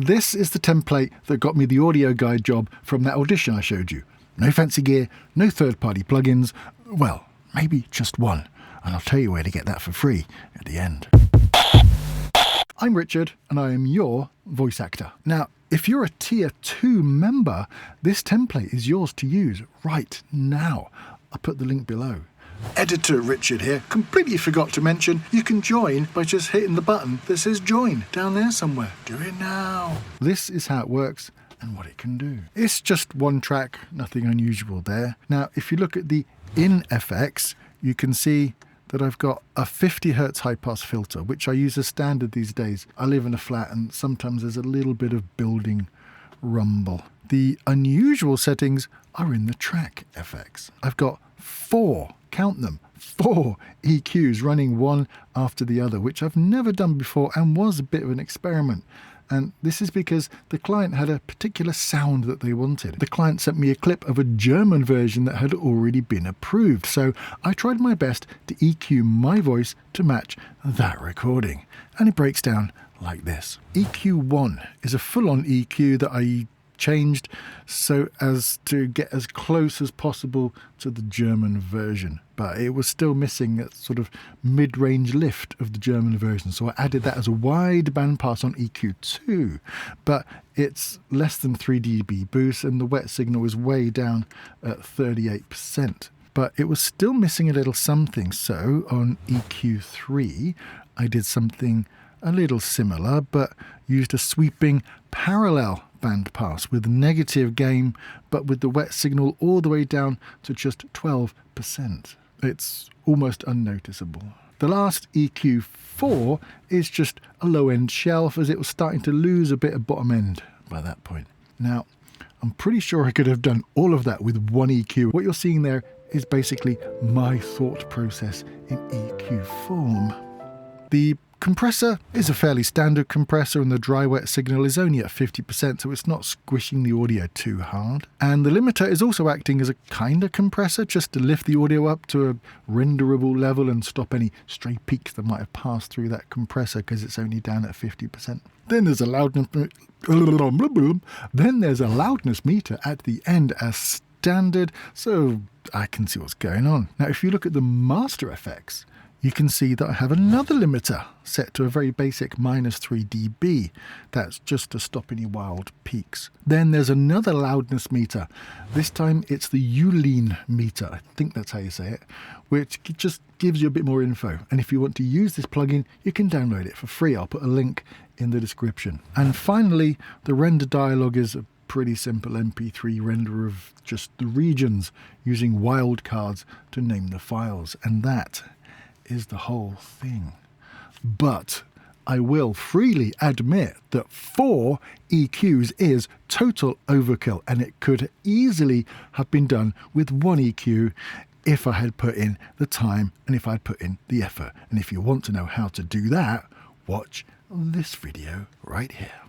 This is the template that got me the audio guide job from that audition I showed you. No fancy gear, no third-party plugins. Well, maybe just one. And I'll tell you where to get that for free at the end. I'm Richard, and I am your voice actor. Now, if you're a Tier 2 member, this template is yours to use right now. I'll put the link below. Editor Richard here. Completely forgot to mention, you can join by just hitting the button that says join down there somewhere. Do it now. This is how it works and what it can do. It's just one track, nothing unusual there. Now, if you look at the INFX, you can see that I've got a 50 Hz high pass filter, which I use as standard these days. I live in a flat and sometimes there's a little bit of building rumble. The unusual settings are in the track FX. I've got 4, count them, 4 EQs running one after the other, which I've never done before and was a bit of an experiment. And this is because the client had a particular sound that they wanted. The client sent me a clip of a German version that had already been approved. So I tried my best to EQ my voice to match that recording. And it breaks down like this. EQ1 is a full-on EQ that I changed so as to get as close as possible to the German version, but it was still missing that sort of mid-range lift of the German version, so I added that as a wide bandpass on EQ2, but it's less than 3 dB boost and the wet signal is way down at 38%. But it was still missing a little something, so on EQ3 I did something a little similar, but used a sweeping parallel bandpass with negative gain, but with the wet signal all the way down to just 12%. It's almost unnoticeable. The last EQ4 is just a low-end shelf, as it was starting to lose a bit of bottom end by that point. Now, I'm pretty sure I could have done all of that with one EQ. What you're seeing there is basically my thought process in EQ form. The compressor is a fairly standard compressor and the dry wet signal is only at 50%, so it's not squishing the audio too hard. And the limiter is also acting as a kind of compressor just to lift the audio up to a renderable level and stop any stray peaks that might have passed through that compressor because it's only down at 50%. Then there's a loudness meter at the end as standard, so I can see what's going on. Now if you look at the master effects, you can see that I have another limiter set to a very basic -3 dB. That's just to stop any wild peaks. Then there's another loudness meter. This time it's the Youlean meter, I think that's how you say it, which just gives you a bit more info. And if you want to use this plugin, you can download it for free. I'll put a link in the description. And finally, the render dialog is a pretty simple MP3 render of just the regions using wildcards to name the files. And that is the whole thing. But I will freely admit that 4 EQs is total overkill, and it could easily have been done with 1 EQ if I had put in the time and if I'd put in the effort. And if you want to know how to do that, watch this video right here.